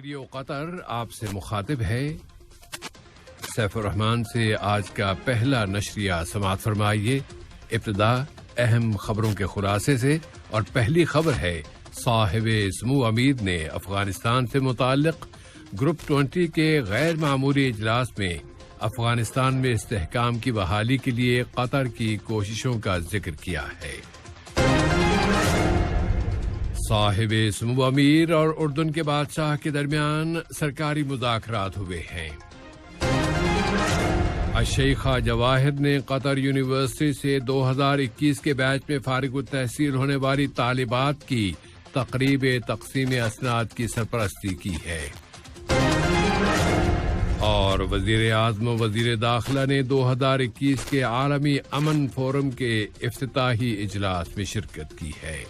Radio قطر آپ سے مخاطب ہے۔ سیف الرحمان سے آج کا پہلا نشریہ سماعت فرمائیے۔ ابتدا اہم خبروں کے خلاصے سے، اور پہلی خبر ہے صاحب سمو امیر نے افغانستان سے متعلق گروپ 20 کے غیر معمولی اجلاس میں افغانستان میں استحکام کی بحالی کے لیے قطر کی کوششوں کا ذکر کیا ہے۔ صاحب سمو امیر اور اردن کے بادشاہ کے درمیان سرکاری مذاکرات ہوئے ہیں۔ الشیخہ جواہر نے قطر یونیورسٹی سے 2021 کے بیچ میں فارغ التحصیل ہونے والی طالبات کی تقریب تقسیم اسناد کی سرپرستی کی ہے۔ اور وزیر اعظم و وزیر داخلہ نے 2021 کے عالمی امن فورم کے افتتاحی اجلاس میں شرکت کی ہے۔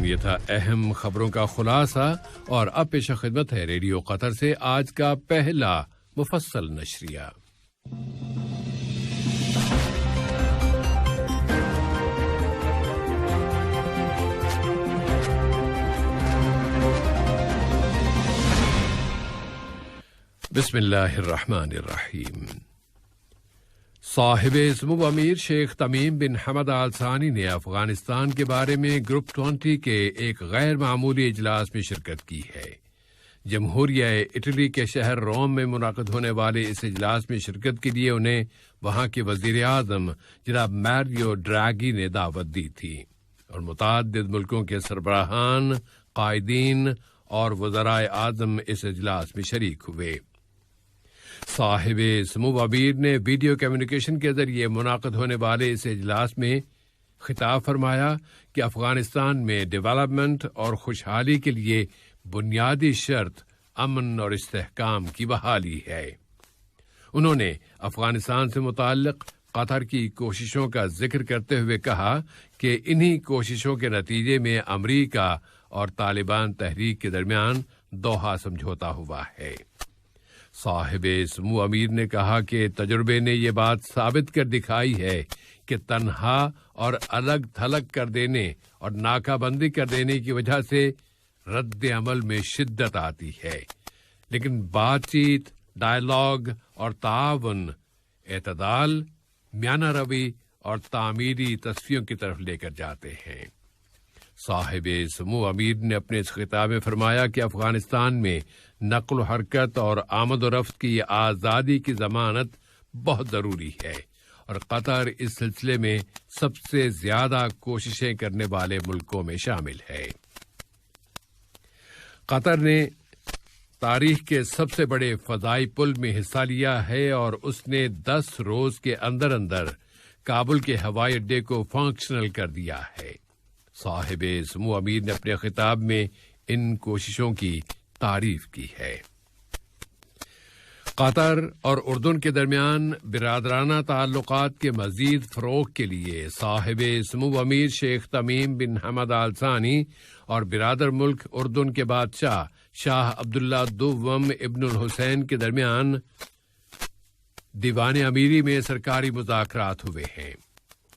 یہ تھا اہم خبروں کا خلاصہ، اور اب پیش خدمت ہے ریڈیو قطر سے آج کا پہلا مفصل نشریہ۔ بسم اللہ الرحمن الرحیم۔ صاحب سمو امیر شیخ تمیم بن حمد آل ثانی نے افغانستان کے بارے میں گروپ 20 کے ایک غیر معمولی اجلاس میں شرکت کی ہے۔ جمہوریہ اٹلی کے شہر روم میں منعقد ہونے والے اس اجلاس میں شرکت کے لیے انہیں وہاں کے وزیر اعظم جناب ماریو ڈراگی نے دعوت دی تھی، اور متعدد ملکوں کے سربراہان، قائدین اور وزرائے اعظم اس اجلاس میں شریک ہوئے۔ صاحب سمو امیر نے ویڈیو کمیونیکیشن کے ذریعے منعقد ہونے والے اس اجلاس میں خطاب فرمایا کہ افغانستان میں ڈیولپمنٹ اور خوشحالی کے لیے بنیادی شرط امن اور استحکام کی بحالی ہے۔ انہوں نے افغانستان سے متعلق قطر کی کوششوں کا ذکر کرتے ہوئے کہا کہ انہی کوششوں کے نتیجے میں امریکہ اور طالبان تحریک کے درمیان دوحہ سمجھوتا ہوا ہے۔ صاحب سمو امیر نے کہا کہ تجربے نے یہ بات ثابت کر دکھائی ہے کہ تنہا اور الگ تھلگ کر دینے اور ناکہ بندی کر دینے کی وجہ سے رد عمل میں شدت آتی ہے، لیکن بات چیت، ڈائیلاگ اور تعاون اعتدال، میانہ روی اور تعمیری تصفیوں کی طرف لے کر جاتے ہیں۔ صاحب سمو امیر نے اپنے اس خطاب میں فرمایا کہ افغانستان میں نقل و حرکت اور آمد و رفت کی آزادی کی ضمانت بہت ضروری ہے، اور قطر اس سلسلے میں سب سے زیادہ کوششیں کرنے والے ملکوں میں شامل ہے۔ قطر نے تاریخ کے سب سے بڑے فضائی پل میں حصہ لیا ہے، اور اس نے 10 روز کے اندر اندر کابل کے ہوائی اڈے کو فنکشنل کر دیا ہے۔ صاحب سمو امیر نے اپنے خطاب میں ان کوششوں کی تعریف کی ہے۔ قطر اور اردن کے درمیان برادرانہ تعلقات کے مزید فروغ کے لیے صاحب سمو امیر شیخ تمیم بن حمد آل ثانی اور برادر ملک اردن کے بادشاہ شاہ عبداللہ دوم ابن الحسین کے درمیان دیوان امیری میں سرکاری مذاکرات ہوئے ہیں۔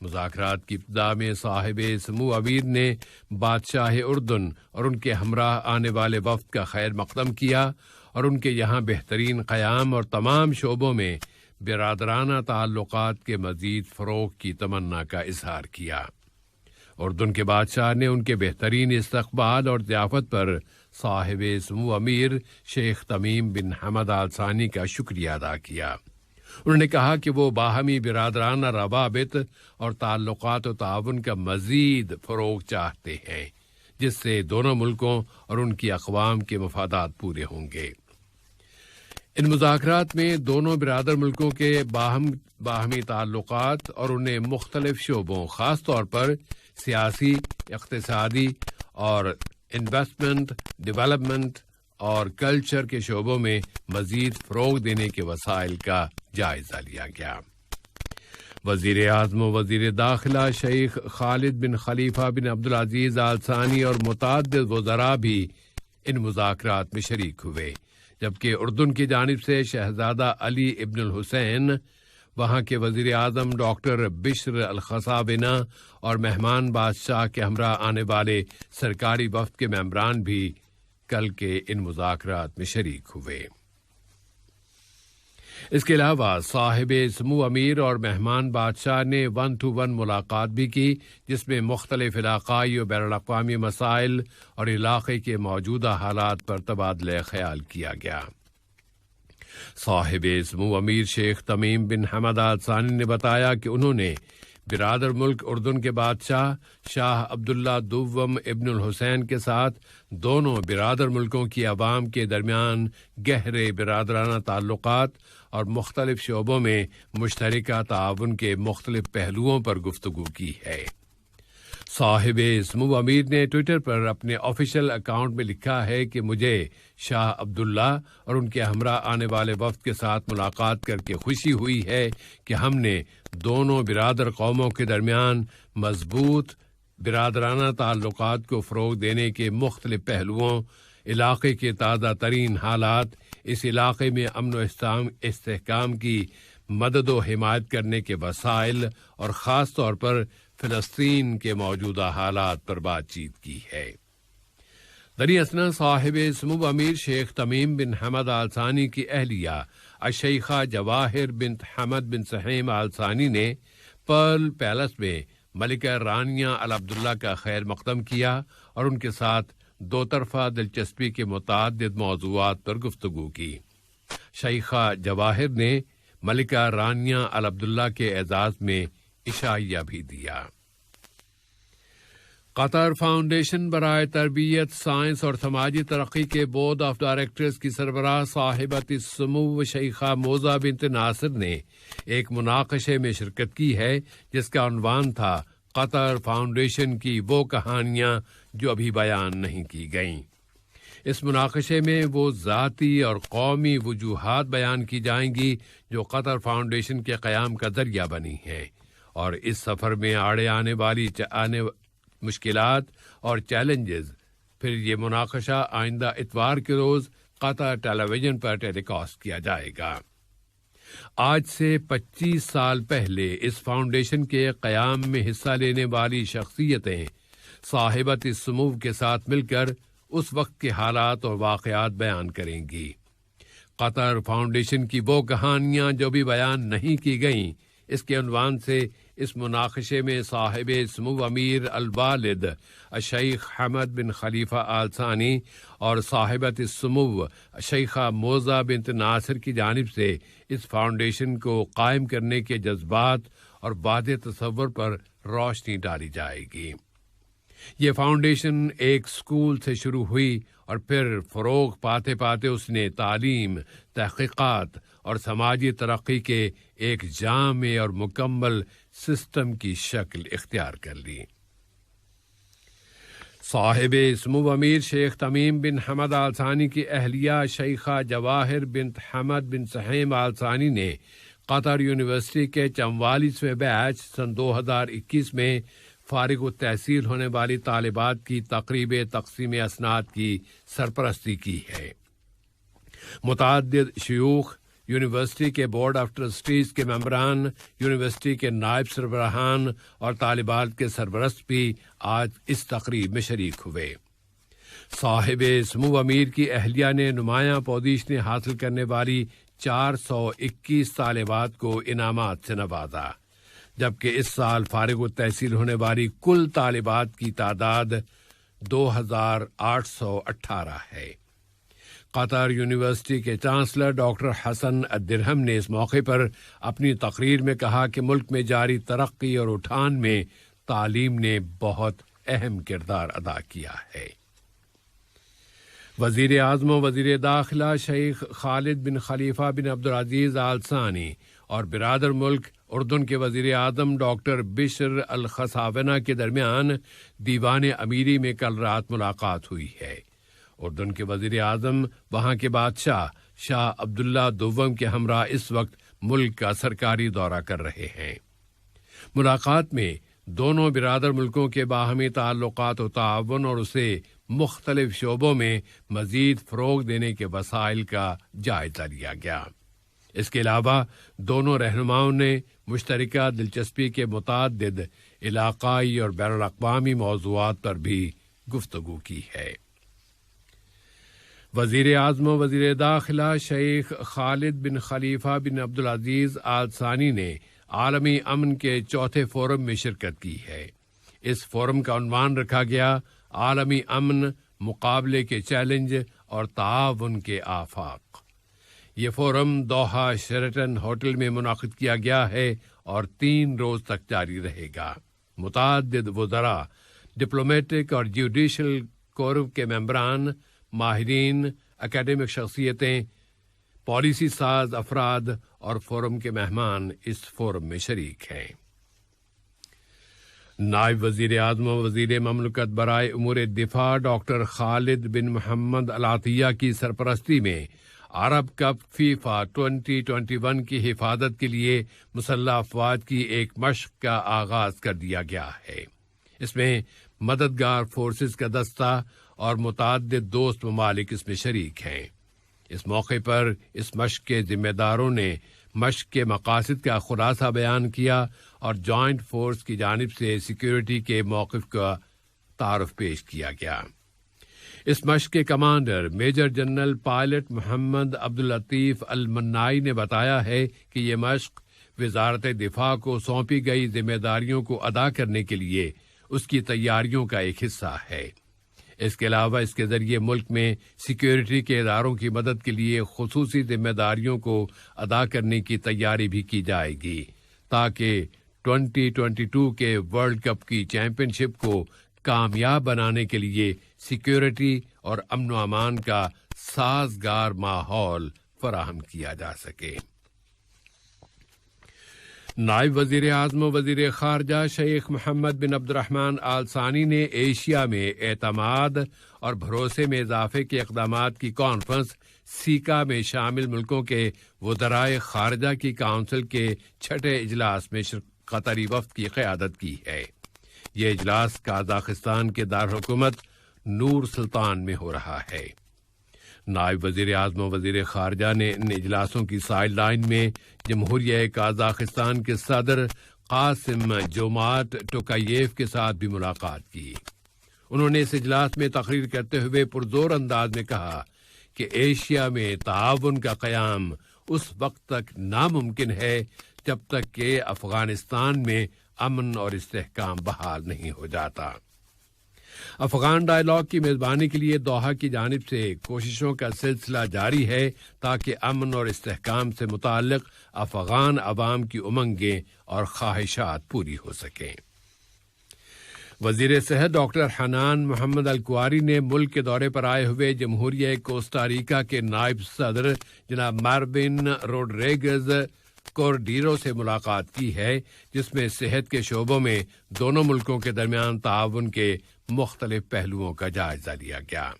مذاکرات کی ابتدا میں صاحب سمو امیر نے بادشاہ اردن اور ان کے ہمراہ آنے والے وفد کا خیر مقدم کیا، اور ان کے یہاں بہترین قیام اور تمام شعبوں میں برادرانہ تعلقات کے مزید فروغ کی تمنا کا اظہار کیا۔ اردن کے بادشاہ نے ان کے بہترین استقبال اور ضیافت پر صاحب سمو امیر شیخ تمیم بن حمد آل ثانی کا شکریہ ادا کیا۔ انہوں نے کہا کہ وہ باہمی برادرانہ روابط اور تعلقات و تعاون کا مزید فروغ چاہتے ہیں، جس سے دونوں ملکوں اور ان کی اقوام کے مفادات پورے ہوں گے۔ ان مذاکرات میں دونوں برادر ملکوں کے باہمی تعلقات اور انہیں مختلف شعبوں، خاص طور پر سیاسی، اقتصادی اور انویسٹمنٹ، ڈیولپمنٹ اور کلچر کے شعبوں میں مزید فروغ دینے کے وسائل کا جائزہ لیا گیا۔ وزیر اعظم و وزیر داخلہ شیخ خالد بن خلیفہ بن عبدالعزیز آل ثانی اور متعدد وزراء بھی ان مذاکرات میں شریک ہوئے، جبکہ اردن کی جانب سے شہزادہ علی ابن الحسین، وہاں کے وزیر اعظم ڈاکٹر بشر الخصابنہ اور مہمان بادشاہ کے ہمراہ آنے والے سرکاری وفد کے ممبران بھی کل کے ان مذاکرات میں شریک ہوئے۔ اس کے علاوہ صاحب سمو امیر اور مہمان بادشاہ نے 1-to-1 ملاقات بھی کی، جس میں مختلف علاقائی اور بین الاقوامی مسائل اور علاقے کے موجودہ حالات پر تبادلہ خیال کیا گیا۔ صاحب سمو امیر شیخ تمیم بن حمد آل ثانی نے بتایا کہ انہوں نے برادر ملک اردن کے بادشاہ شاہ عبداللہ دوم ابن الحسین کے ساتھ دونوں برادر ملکوں کی عوام کے درمیان گہرے برادرانہ تعلقات اور مختلف شعبوں میں مشترکہ تعاون کے مختلف پہلوؤں پر گفتگو کی ہے۔ صاحب سمو امیر نے ٹویٹر پر اپنے آفیشیل اکاؤنٹ میں لکھا ہے کہ مجھے شاہ عبداللہ اور ان کے ہمراہ آنے والے وفد کے ساتھ ملاقات کر کے خوشی ہوئی ہے کہ ہم نے دونوں برادر قوموں کے درمیان مضبوط برادرانہ تعلقات کو فروغ دینے کے مختلف پہلوؤں، علاقے کے تازہ ترین حالات، اس علاقے میں امن و استحکام کی مدد و حمایت کرنے کے وسائل اور خاص طور پر فلسطین کے موجودہ حالات پر بات چیت کی ہے۔ دریں اثنا صاحب سمو امیر شیخ تمیم بن حمد آل ثانی کی اہلیہ الشیخہ جواہر بنت حمد بن سہیم آل ثانی نے پرل پیلس میں ملکہ رانیہ العبداللہ کا خیر مقدم کیا اور ان کے ساتھ دو طرفہ دلچسپی کے متعدد موضوعات پر گفتگو کی۔ شیخہ جواہر نے ملکہ رانیہ العبداللہ کے اعزاز میں عشائیہ بھی دیا۔ قطر فاؤنڈیشن برائے تربیت، سائنس اور سماجی ترقی کے بورڈ آف ڈائریکٹرز کی سربراہ صاحبۃ السمو شیخہ موزہ بنت ناصر نے ایک مناقشے میں شرکت کی ہے جس کا عنوان تھا قطر فاؤنڈیشن کی وہ کہانیاں جو ابھی بیان نہیں کی گئیں۔ اس مناقشے میں وہ ذاتی اور قومی وجوہات بیان کی جائیں گی جو قطر فاؤنڈیشن کے قیام کا ذریعہ بنی ہیں، اور اس سفر میں آڑے آنے والی مشکلات اور چیلنجز۔ پھر یہ مناقشہ آئندہ اتوار کے روز قطر ٹیلی ویژن پر ٹیلی کاسٹ کیا جائے گا۔ آج سے 25 سال پہلے اس فاؤنڈیشن کے قیام میں حصہ لینے والی شخصیتیں صاحبۃ السمو کے ساتھ مل کر اس وقت کے حالات اور واقعات بیان کریں گی۔ قطر فاؤنڈیشن کی وہ کہانیاں جو بھی بیان نہیں کی گئیں، اس کے عنوان سے اس مناقشے میں صاحب سمو امیر الوالد الشیخ حمد بن خلیفہ آل ثانی اور صاحبۃ السمو شیخہ موزہ بنت ناصر کی جانب سے اس فاؤنڈیشن کو قائم کرنے کے جذبات اور واضح تصور پر روشنی ڈالی جائے گی۔ یہ فاؤنڈیشن ایک اسکول سے شروع ہوئی اور پھر فروغ پاتے پاتے اس نے تعلیم، تحقیقات اور سماجی ترقی کے ایک جامع اور مکمل سسٹم کی شکل اختیار کر لی۔ صاحب سمو امیر شیخ تمیم بن حمد آل ثانی کی اہلیہ شیخہ جواہر بنت حمد بن سہیم آل ثانی نے قطر یونیورسٹی کے 44ویں بیچ سن 2021 میں فارغ التحصیل ہونے والی طالبات کی تقریب تقسیم اسناد کی سرپرستی کی ہے۔ متعدد شیوخ، یونیورسٹی کے بورڈ آف ٹرسٹیز کے ممبران، یونیورسٹی کے نائب سربراہان اور طالبات کے سربرست بھی آج اس تقریب میں شریک ہوئے۔ صاحب سمو امیر کی اہلیہ نے نمایاں پوزیشنیں حاصل کرنے والی 421 طالبات کو انعامات سے نوازا، جبکہ اس سال فارغ التحصیل ہونے والی کل طالبات کی تعداد 2818 ہے۔ قطر یونیورسٹی کے چانسلر ڈاکٹر حسن الدرہم نے اس موقع پر اپنی تقریر میں کہا کہ ملک میں جاری ترقی اور اٹھان میں تعلیم نے بہت اہم کردار ادا کیا ہے۔ وزیر اعظم و وزیر داخلہ شیخ خالد بن خلیفہ بن عبدالعزیز آل ثانی اور برادر ملک اردن کے وزیر اعظم ڈاکٹر بشر الخصاونہ کے درمیان دیوان امیری میں کل رات ملاقات ہوئی ہے۔ اردن کے وزیر اعظم وہاں کے بادشاہ شاہ عبداللہ دوم کے ہمراہ اس وقت ملک کا سرکاری دورہ کر رہے ہیں۔ ملاقات میں دونوں برادر ملکوں کے باہمی تعلقات و تعاون اور اسے مختلف شعبوں میں مزید فروغ دینے کے وسائل کا جائزہ لیا گیا۔ اس کے علاوہ دونوں رہنماؤں نے مشترکہ دلچسپی کے متعدد علاقائی اور بین الاقوامی موضوعات پر بھی گفتگو کی ہے۔ وزیر اعظم و وزیر داخلہ شیخ خالد بن خلیفہ بن عبدالعزیز آل ثانی نے عالمی امن کے چوتھے فورم میں شرکت کی ہے۔ اس فورم کا عنوان رکھا گیا عالمی امن، مقابلے کے چیلنج اور تعاون کے آفاق۔ یہ فورم دوحہ شیرٹن ہوٹل میں منعقد کیا گیا ہے اور 3 روز تک جاری رہے گا۔ متعدد وزراء، ڈپلومیٹک اور جوڈیشل کورپ کے ممبران، ماہرین، اکیڈمک شخصیتیں، پالیسی ساز افراد اور فورم کے مہمان اس فورم میں شریک ہیں۔ نائب وزیر اعظم و وزیر مملکت برائے امور دفاع ڈاکٹر خالد بن محمد العطیہ کی سرپرستی میں عرب کپ فیفا 2021 کی حفاظت کے لیے مسلح افواج کی ایک مشق کا آغاز کر دیا گیا ہے۔ اس میں مددگار فورسز کا دستہ اور متعدد دوست ممالک اس میں شریک ہیں۔ اس موقع پر اس مشق کے ذمہ داروں نے مشق کے مقاصد کا خلاصہ بیان کیا اور جوائنٹ فورس کی جانب سے سیکیورٹی کے موقف کا تعارف پیش کیا گیا۔ اس مشق کے کمانڈر میجر جنرل پائلٹ محمد عبداللطیف المنائی نے بتایا ہے کہ یہ مشق وزارت دفاع کو سونپی گئی ذمہ داریوں کو ادا کرنے کے لیے اس کی تیاریوں کا ایک حصہ ہے۔ اس کے علاوہ اس کے ذریعے ملک میں سیکیورٹی کے اداروں کی مدد کے لیے خصوصی ذمہ داریوں کو ادا کرنے کی تیاری بھی کی جائے گی تاکہ 2022 کے ورلڈ کپ کی چیمپئن شپ کو کامیاب بنانے کے لیے سیکیورٹی اور امن و امان کا سازگار ماحول فراہم کیا جا سکے۔ نائب وزیر اعظم و وزیر خارجہ شیخ محمد بن عبد الرحمن آل ثانی نے ایشیا میں اعتماد اور بھروسے میں اضافے کے اقدامات کی کانفرنس سیکا میں شامل ملکوں کے وزرائے خارجہ کی کونسل کے 6 اجلاس میں قطری وفد کی قیادت کی ہے۔ یہ اجلاس قازقستان کے دارالحکومت نور سلطان میں ہو رہا ہے۔ نائب وزیر اعظم و وزیر خارجہ نے ان اجلاسوں کی سائیڈ لائن میں جمہوریہ قازقستان کے صدر قاسم جومارٹ ٹوکایف کے ساتھ بھی ملاقات کی۔ انہوں نے اس اجلاس میں تقریر کرتے ہوئے پرزور انداز میں کہا کہ ایشیا میں تعاون کا قیام اس وقت تک ناممکن ہے جب تک کہ افغانستان میں امن اور استحکام بحال نہیں ہو جاتا۔ افغان ڈائیلاگ کی میزبانی کے لیے دوحہ کی جانب سے کوششوں کا سلسلہ جاری ہے تاکہ امن اور استحکام سے متعلق افغان عوام کی امنگیں اور خواہشات پوری ہو سکیں۔ وزیر صحت ڈاکٹر حنان محمد الکواری نے ملک کے دورے پر آئے ہوئے جمہوریہ کوسٹاریکا کے نائب صدر جناب ماربن روڈریگز کوردیرو سے ملاقات کی ہے، جس میں صحت کے شعبوں میں دونوں ملکوں کے درمیان تعاون کے مختلف پہلوؤں کا جائزہ لیا گیا۔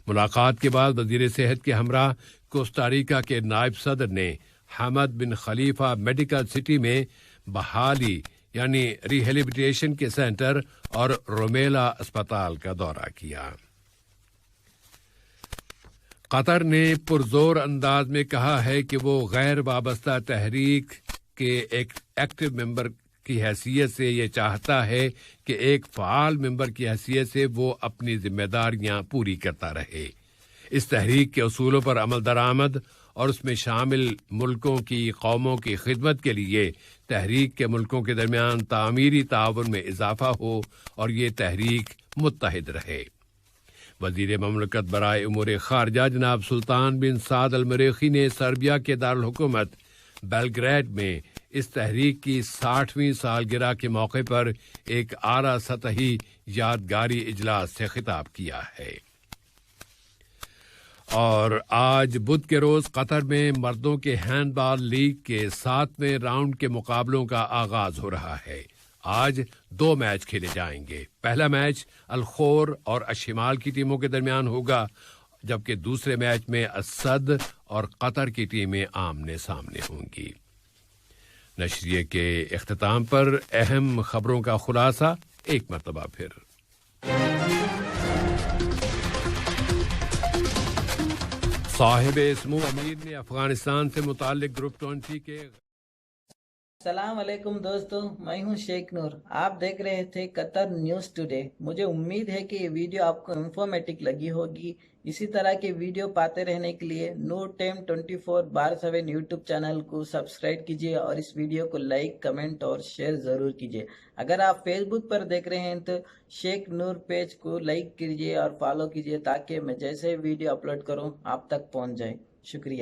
ملاقات کے بعد وزیر صحت کے ہمراہ کوسٹاریکا کے نائب صدر نے حمد بن خلیفہ میڈیکل سٹی میں بحالی یعنی ریہیبلیٹیشن کے سینٹر اور رومیلا اسپتال کا دورہ کیا۔ قطر نے پرزور انداز میں کہا ہے کہ وہ غیر وابستہ تحریک کے ایک ایکٹیو ممبر کی حیثیت سے یہ چاہتا ہے کہ ایک فعال ممبر کی حیثیت سے وہ اپنی ذمہ داریاں پوری کرتا رہے۔ اس تحریک کے اصولوں پر عمل درآمد اور اس میں شامل ملکوں کی قوموں کی خدمت کے لیے تحریک کے ملکوں کے درمیان تعمیری تعاون میں اضافہ ہو اور یہ تحریک متحد رہے۔ وزیر مملکت برائے امور خارجہ جناب سلطان بن سعد المریخی نے سربیا کے دارالحکومت بیلگریڈ میں اس تحریک کی 60ویں سالگرہ کے موقع پر ایک اعلیٰ سطحی یادگاری اجلاس سے خطاب کیا ہے۔ اور آج بدھ کے روز قطر میں مردوں کے ہینڈ بال لیگ کے 7ویں راؤنڈ کے مقابلوں کا آغاز ہو رہا ہے۔ آج 2 میچ کھیلے جائیں گے۔ پہلا میچ الخور اور الشمال کی ٹیموں کے درمیان ہوگا، جبکہ دوسرے میچ میں اسد اور قطر کی ٹیمیں آمنے سامنے ہوں گی۔ نشریے کے اختتام پر اہم خبروں کا خلاصہ ایک مرتبہ پھر۔ صاحب اسمو امیر نے افغانستان سے متعلق گروپ 20 کے السلام علیکم دوستو، میں ہوں شیخ نور. آپ دیکھ رہے تھے قطر نیوز ٹوڈے. مجھے امید ہے کہ یہ ویڈیو آپ کو انفارمیٹک لگی ہوگی. اسی طرح کے ویڈیو پاتے رہنے کے لیے نور ٹائم 24/7 یوٹیوب چینل کو سبسکرائب کیجیے اور اس ویڈیو کو لائک، کمنٹ اور شیئر ضرور کیجیے. اگر آپ فیس بک پر دیکھ رہے ہیں تو شیخ نور پیج کو لائک کیجیے اور فالو کیجیے تاکہ میں جیسے ویڈیو اپلوڈ کروں آپ تک پہنچ جائے. شکریہ.